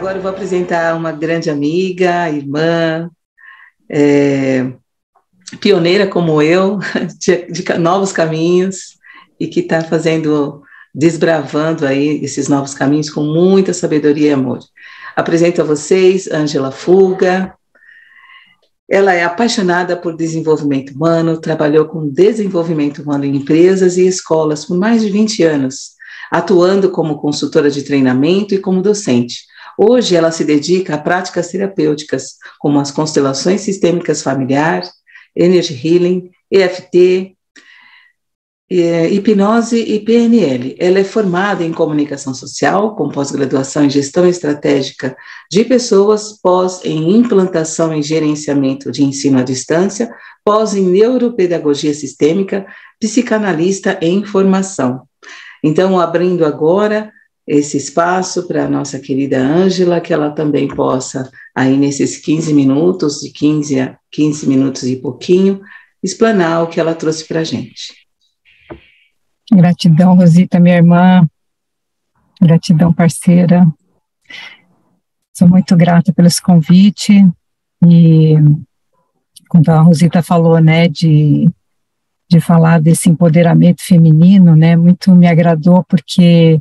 Agora eu vou apresentar uma grande amiga, irmã, pioneira como eu, de novos caminhos, e que está desbravando aí esses novos caminhos com muita sabedoria e amor. Apresento a vocês Ângela Fuga. Ela é apaixonada por desenvolvimento humano, trabalhou com desenvolvimento humano em empresas e escolas por mais de 20 anos, atuando como consultora de treinamento e como docente. Hoje ela se dedica a práticas terapêuticas, como as constelações sistêmicas familiar, Energy Healing, EFT, hipnose e PNL. Ela é formada em comunicação social, com pós-graduação em gestão estratégica de pessoas, pós em implantação e gerenciamento de ensino à distância, pós em neuropedagogia sistêmica, psicanalista em formação. Então, abrindo agora esse espaço para a nossa querida Ângela, que ela também possa, aí nesses 15 minutos, de 15 a 15 minutos e pouquinho, explanar o que ela trouxe para a gente. Gratidão, Rosita, minha irmã, gratidão, parceira. Sou muito grata pelo esse convite, e quando a Rosita falou, né, de falar desse empoderamento feminino, né, muito me agradou, porque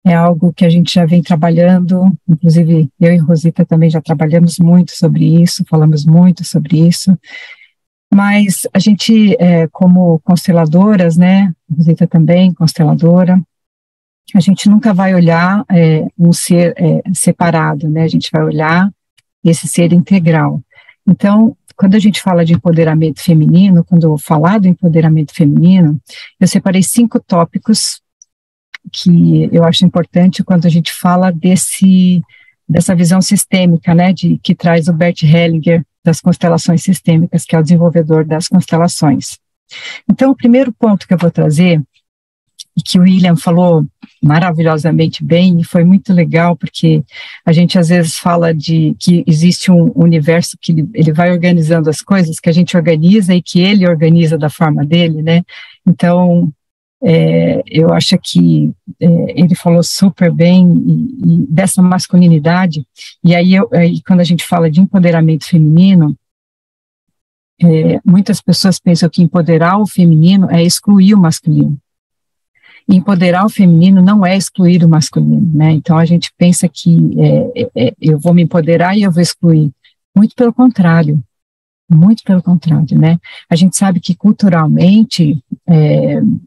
é algo que a gente já vem trabalhando, inclusive eu e Rosita também já trabalhamos muito sobre isso, falamos muito sobre isso, mas a gente, como consteladoras, né, Rosita também, consteladora, a gente nunca vai olhar um ser separado, né, a gente vai olhar esse ser integral. Então, quando a gente fala de empoderamento feminino, quando eu falar do empoderamento feminino, eu separei 5 tópicos que eu acho importante quando a gente fala dessa visão sistêmica, né, que traz o Bert Hellinger das constelações sistêmicas, que é o desenvolvedor das constelações. Então, o primeiro ponto que eu vou trazer, e que o William falou maravilhosamente bem, e foi muito legal, porque a gente às vezes fala que existe um universo que ele vai organizando as coisas, que a gente organiza e que ele organiza da forma dele, né? Então, eu acho que ele falou super bem e dessa masculinidade, e aí quando a gente fala de empoderamento feminino, muitas pessoas pensam que empoderar o feminino é excluir o masculino. E empoderar o feminino não é excluir o masculino, né? Então a gente pensa que eu vou me empoderar e eu vou excluir. Muito pelo contrário, né? A gente sabe que culturalmente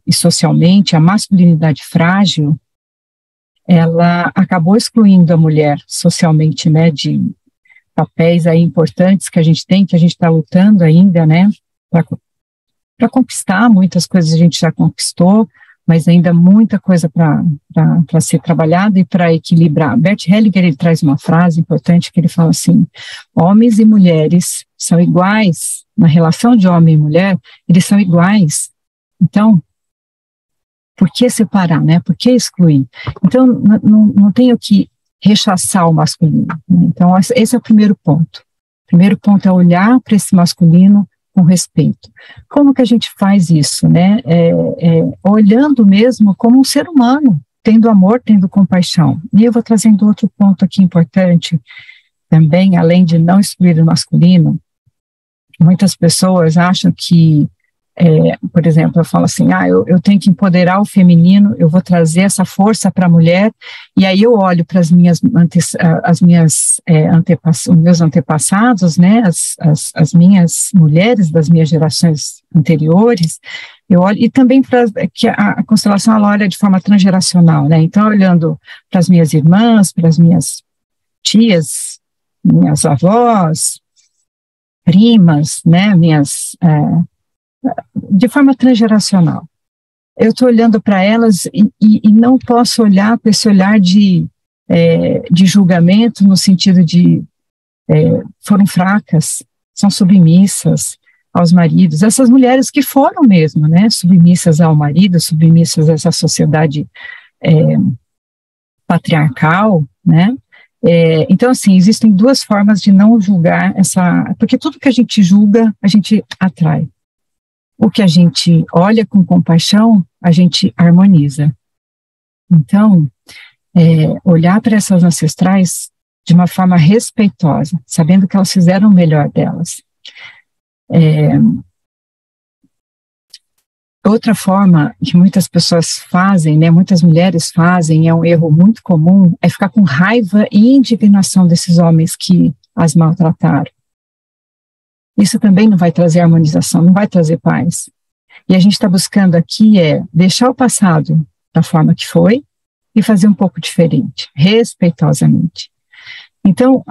e socialmente a masculinidade frágil, ela acabou excluindo a mulher socialmente, né? De papéis aí importantes que a gente tem, que a gente está lutando ainda, né? Para conquistar, muitas coisas a gente já conquistou, mas ainda muita coisa para ser trabalhada e para equilibrar. Bert Hellinger, ele traz uma frase importante que ele fala assim: homens e mulheres são iguais, na relação de homem e mulher, eles são iguais. Então, por que separar, né? Por que excluir? Então, não tenho que rechaçar o masculino, né? Então, esse é o primeiro ponto. O primeiro ponto é olhar para esse masculino com respeito. Como que a gente faz isso, né? Olhando mesmo como um ser humano, tendo amor, tendo compaixão. E eu vou trazendo outro ponto aqui importante também, além de não excluir o masculino. Muitas pessoas acham que, por exemplo, eu falo assim, eu tenho que empoderar o feminino, eu vou trazer essa força para a mulher, e aí eu olho para os meus antepassados, né, as minhas mulheres das minhas gerações anteriores, eu olho, e também que a constelação ela olha de forma transgeracional, né, então olhando para as minhas irmãs, para as minhas tias, minhas avós, primas, né, de forma transgeracional. Eu estou olhando para elas e não posso olhar para esse olhar de julgamento, no sentido de foram fracas, são submissas aos maridos, essas mulheres que foram mesmo, né, submissas ao marido, submissas a essa sociedade patriarcal, né. Então, assim, existem 2 formas de não julgar porque tudo que a gente julga, a gente atrai. O que a gente olha com compaixão, a gente harmoniza. Então, olhar para essas ancestrais de uma forma respeitosa, sabendo que elas fizeram o melhor delas. Outra forma que muitas pessoas fazem, né, muitas mulheres fazem, é um erro muito comum, é ficar com raiva e indignação desses homens que as maltrataram. Isso também não vai trazer harmonização, não vai trazer paz. E a gente está buscando aqui deixar o passado da forma que foi e fazer um pouco diferente, respeitosamente. Então,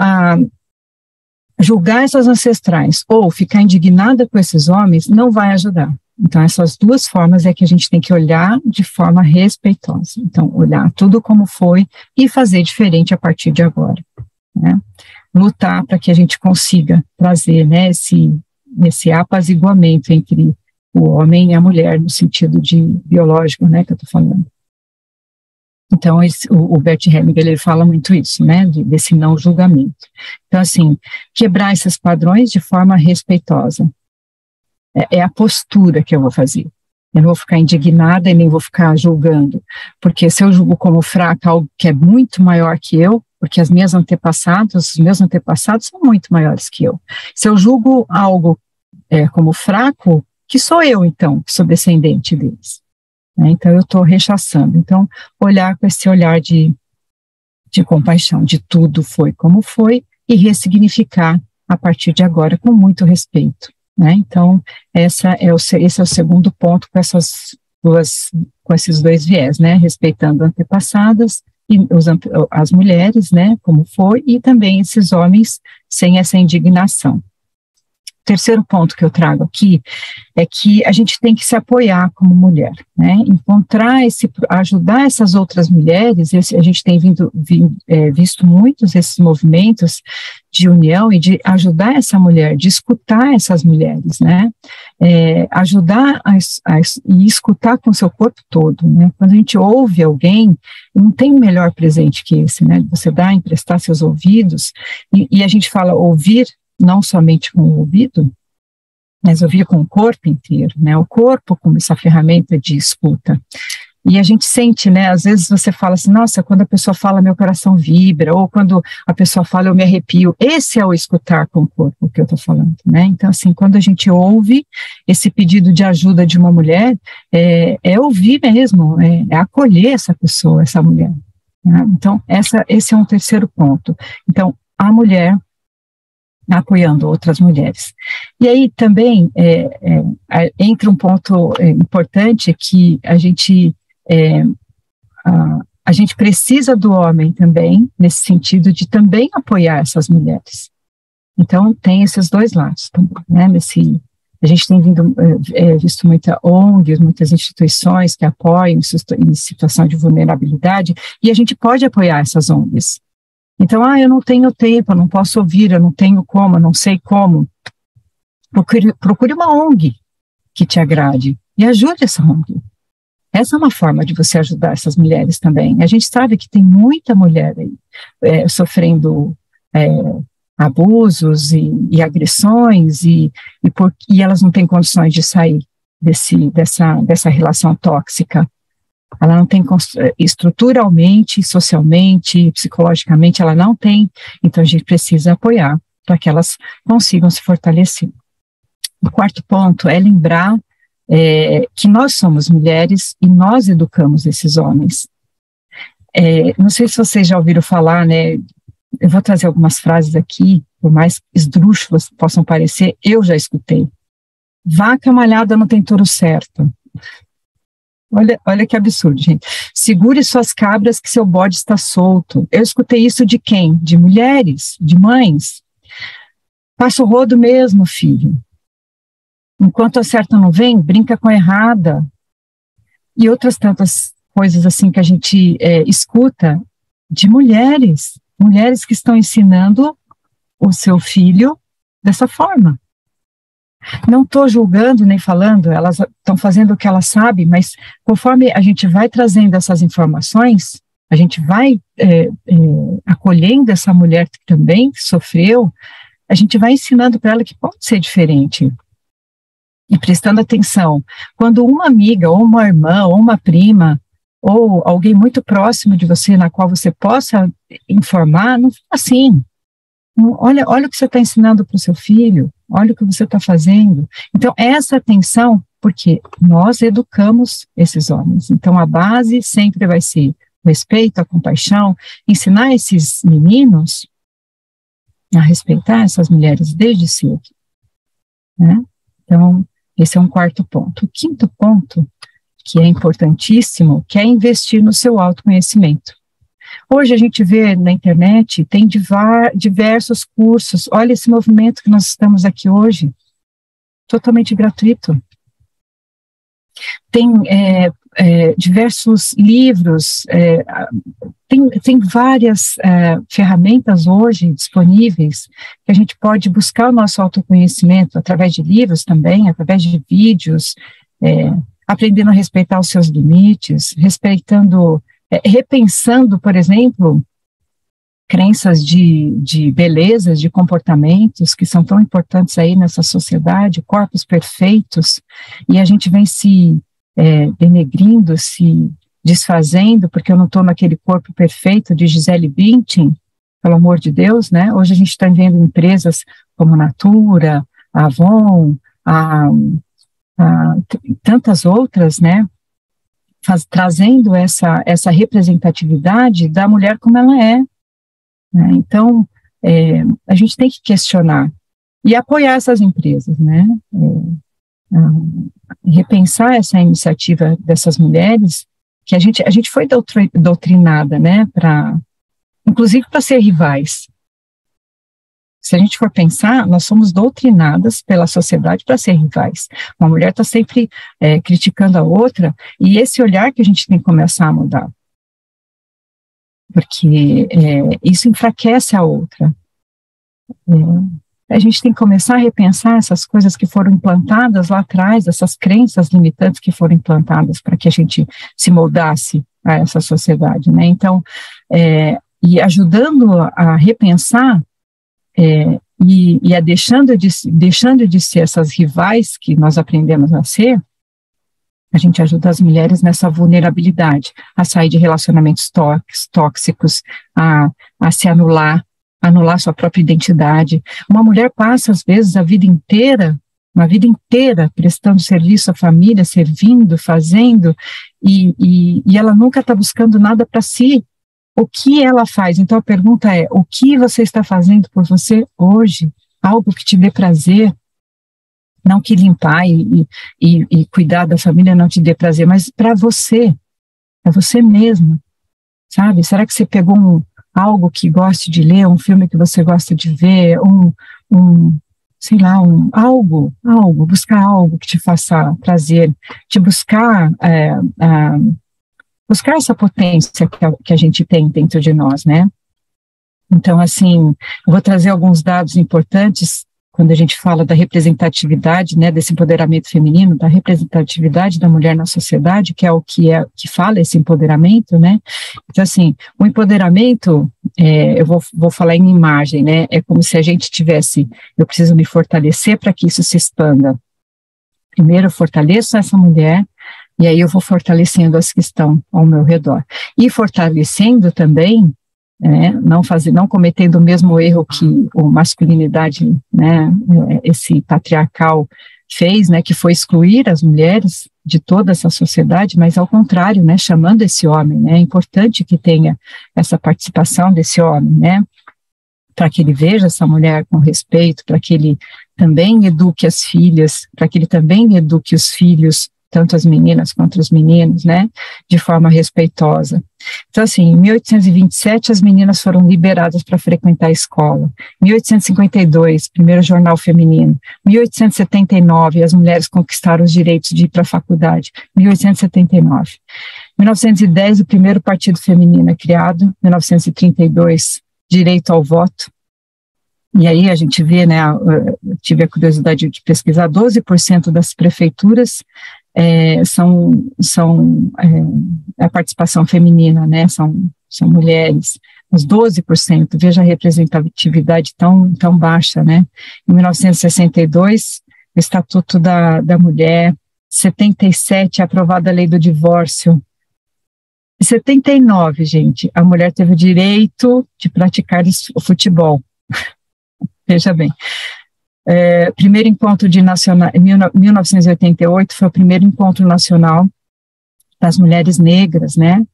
julgar essas ancestrais ou ficar indignada com esses homens não vai ajudar. Então, essas duas formas é que a gente tem que olhar de forma respeitosa. Então, olhar tudo como foi e fazer diferente a partir de agora, né? Lutar para que a gente consiga trazer, né, esse apaziguamento entre o homem e a mulher, no sentido de biológico, né, que eu estou falando. Então, o Bert Hellinger, ele fala muito isso, né, desse não julgamento. Então, assim, quebrar esses padrões de forma respeitosa. É a postura que eu vou fazer. Eu não vou ficar indignada e nem vou ficar julgando, porque se eu julgo como fraca algo que é muito maior que eu, porque os meus antepassados são muito maiores que eu. Se eu julgo algo como fraco, que sou eu, então, que sou descendente deles, né? Então, eu estou rechaçando. Então, olhar com esse olhar de compaixão, de tudo foi como foi, e ressignificar a partir de agora com muito respeito, né? Então, esse é o segundo ponto com esses dois viés, né? Respeitando antepassadas e as mulheres, né? Como foi, e também esses homens sem essa indignação. Terceiro ponto que eu trago aqui é que a gente tem que se apoiar como mulher, né? Ajudar essas outras mulheres. A gente tem visto muitos esses movimentos de união e de ajudar essa mulher, de escutar essas mulheres, né? Ajudar e escutar com o seu corpo todo, né? Quando a gente ouve alguém, não tem melhor presente que esse, né? Você dá, emprestar seus ouvidos, e a gente fala ouvir não somente com o ouvido, mas ouvir com o corpo inteiro, né? O corpo como essa ferramenta de escuta. E a gente sente, né? Às vezes você fala assim, nossa, quando a pessoa fala, meu coração vibra, ou quando a pessoa fala, eu me arrepio. Esse é o escutar com o corpo que eu estou falando, né? Então, assim, quando a gente ouve esse pedido de ajuda de uma mulher, é ouvir mesmo, é acolher essa pessoa, essa mulher, né? Então, esse é um terceiro ponto. Então, a mulher apoiando outras mulheres. E aí também entra um ponto importante que a gente precisa do homem também, nesse sentido de também apoiar essas mulheres. Então tem esses dois lados também, né? A gente tem visto muita ONGs, muitas instituições que apoiam em situação de vulnerabilidade, e a gente pode apoiar essas ONGs. Então, eu não tenho tempo, eu não posso ouvir, eu não tenho como, eu não sei como. Procure uma ONG que te agrade e ajude essa ONG. Essa é uma forma de você ajudar essas mulheres também. A gente sabe que tem muita mulher aí sofrendo abusos e agressões e elas não têm condições de sair dessa relação tóxica. Ela não tem estruturalmente, socialmente, psicologicamente, ela não tem. Então, a gente precisa apoiar para que elas consigam se fortalecer. O quarto ponto é lembrar que nós somos mulheres e nós educamos esses homens. Não sei se vocês já ouviram falar, né? Eu vou trazer algumas frases aqui, por mais esdrúxulas que possam parecer, eu já escutei. Vaca malhada não tem touro certo. Olha que absurdo, gente. Segure suas cabras que seu bode está solto. Eu escutei isso de quem? De mulheres, de mães. Passa o rodo mesmo, filho. Enquanto a certa não vem, brinca com a errada. E outras tantas coisas assim que a gente escuta de mulheres que estão ensinando o seu filho dessa forma. Não estou julgando nem falando, elas estão fazendo o que elas sabem, mas conforme a gente vai trazendo essas informações, a gente vai acolhendo essa mulher que também sofreu, a gente vai ensinando para ela que pode ser diferente. E prestando atenção, quando uma amiga, ou uma irmã, ou uma prima, ou alguém muito próximo de você, na qual você possa informar, não fala assim. Olha o que você está ensinando para o seu filho, olha o que você está fazendo. Então, essa atenção, porque nós educamos esses homens. Então, a base sempre vai ser o respeito, a compaixão, ensinar esses meninos a respeitar essas mulheres desde cedo, né? Então, esse é um quarto ponto. O quinto ponto, que é importantíssimo, que é investir no seu autoconhecimento. Hoje a gente vê na internet, tem diversos cursos. Olha esse movimento que nós estamos aqui hoje, totalmente gratuito. Tem diversos livros, tem várias ferramentas hoje disponíveis que a gente pode buscar o nosso autoconhecimento através de livros também, através de vídeos, aprendendo a respeitar os seus limites, repensando, por exemplo, crenças de belezas, de comportamentos que são tão importantes aí nessa sociedade, corpos perfeitos, e a gente vem se denegrindo, se desfazendo, porque eu não estou naquele corpo perfeito de Gisele Bündchen, pelo amor de Deus, né? Hoje a gente está vendo empresas como Natura, Avon, tantas outras, né? Trazendo essa representatividade da mulher como ela é, né? Então, a gente tem que questionar e apoiar essas empresas, né? Repensar essa iniciativa dessas mulheres, que a gente foi doutrinada, né? Inclusive para ser rivais. Se a gente for pensar, nós somos doutrinadas pela sociedade para ser rivais. Uma mulher está sempre criticando a outra, e esse olhar que a gente tem que começar a mudar. Porque isso enfraquece a outra. A gente tem que começar a repensar essas coisas que foram implantadas lá atrás, essas crenças limitantes que foram implantadas para que a gente se moldasse a essa sociedade, né? Então, e ajudando a repensar, e deixando de ser essas rivais que nós aprendemos a ser, a gente ajuda as mulheres nessa vulnerabilidade, a sair de relacionamentos tóxicos, a se anular sua própria identidade. Uma mulher passa, às vezes, uma vida inteira prestando serviço à família, servindo, fazendo, e ela nunca está buscando nada para si. O que ela faz? Então a pergunta é, o que você está fazendo por você hoje? Algo que te dê prazer, não que limpar e cuidar da família não te dê prazer, mas para você, é você mesma, sabe? Será que você pegou algo que goste de ler, um filme que você gosta de ver, buscar algo que te faça prazer, buscar essa potência que a gente tem dentro de nós, né? Então, assim, eu vou trazer alguns dados importantes quando a gente fala da representatividade, né, desse empoderamento feminino, da representatividade da mulher na sociedade, que é o que fala esse empoderamento, né? Então, assim, o empoderamento, eu vou falar em imagem, né? É como se a gente eu preciso me fortalecer para que isso se expanda. Primeiro, eu fortaleço essa mulher, e aí eu vou fortalecendo as que estão ao meu redor. E fortalecendo também, não cometendo o mesmo erro que a masculinidade, né, esse patriarcal fez, né, que foi excluir as mulheres de toda essa sociedade, mas ao contrário, né, chamando esse homem, né, é importante que tenha essa participação desse homem, né, para que ele veja essa mulher com respeito, para que ele também eduque as filhas, para que ele também eduque os filhos, tanto as meninas quanto os meninos, né, de forma respeitosa. Então, assim, em 1827, as meninas foram liberadas para frequentar a escola. 1852, primeiro jornal feminino. 1879, as mulheres conquistaram os direitos de ir para a faculdade. 1879. 1910, o primeiro partido feminino é criado. 1932, direito ao voto. E aí a gente vê, né, tive a curiosidade de pesquisar, 12% das prefeituras são a participação feminina, né, são mulheres, uns 12%, veja a representatividade tão baixa, né. Em 1962, o Estatuto da Mulher, 77, aprovada a lei do divórcio, Em 79, gente, a mulher teve o direito de praticar o futebol. Veja bem. Primeiro encontro nacional, em 1988, foi o primeiro encontro nacional das mulheres negras, né?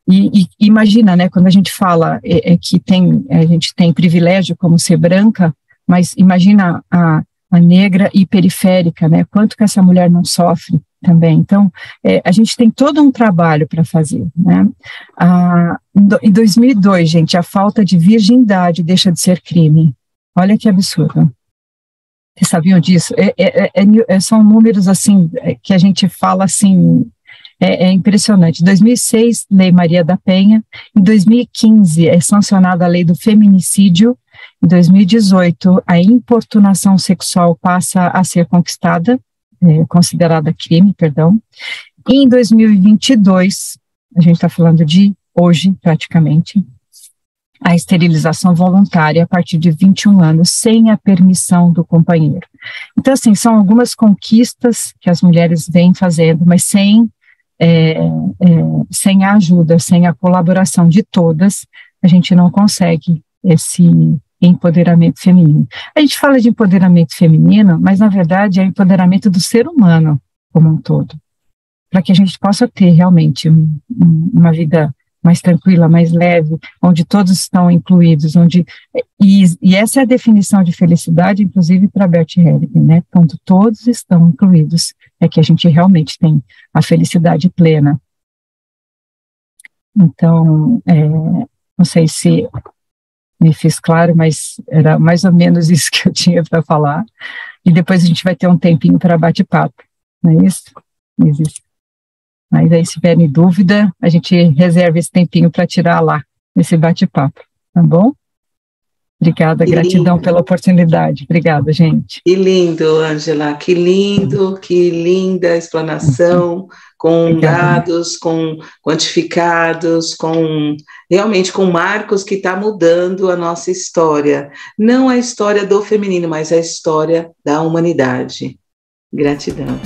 E imagina, né, quando a gente fala que a gente tem privilégio como ser branca, mas imagina a negra e periférica, né, quanto que essa mulher não sofre também. Então, a gente tem todo um trabalho para fazer, né. Em 2002, gente, a falta de virgindade deixa de ser crime. Olha que absurdo. Vocês sabiam disso? São números, assim, que a gente fala, assim, é impressionante. Em 2006, Lei Maria da Penha. Em 2015, é sancionada a Lei do Feminicídio. Em 2018, a importunação sexual passa a ser considerada crime, perdão. E em 2022, a gente está falando de hoje, praticamente, a esterilização voluntária a partir de 21 anos, sem a permissão do companheiro. Então, assim, são algumas conquistas que as mulheres vêm fazendo, mas sem a ajuda, sem a colaboração de todas, a gente não consegue esse empoderamento feminino. A gente fala de empoderamento feminino, mas na verdade é o empoderamento do ser humano como um todo, para que a gente possa ter realmente uma vida mais tranquila, mais leve, onde todos estão incluídos, e essa é a definição de felicidade, inclusive para Bert Hellinger, né? Quando todos estão incluídos, é que a gente realmente tem a felicidade plena. Então, não sei se me fiz claro, mas era mais ou menos isso que eu tinha para falar, e depois a gente vai ter um tempinho para bate-papo, não é isso? Mas aí, se tiverem dúvida, a gente reserva esse tempinho para tirar lá, esse bate-papo, tá bom? Obrigada, gratidão pela oportunidade. Obrigada, gente. Que lindo, Ângela, que lindo, que linda explanação, com dados, com quantificados, realmente com marcos que está mudando a nossa história. Não a história do feminino, mas a história da humanidade. Gratidão.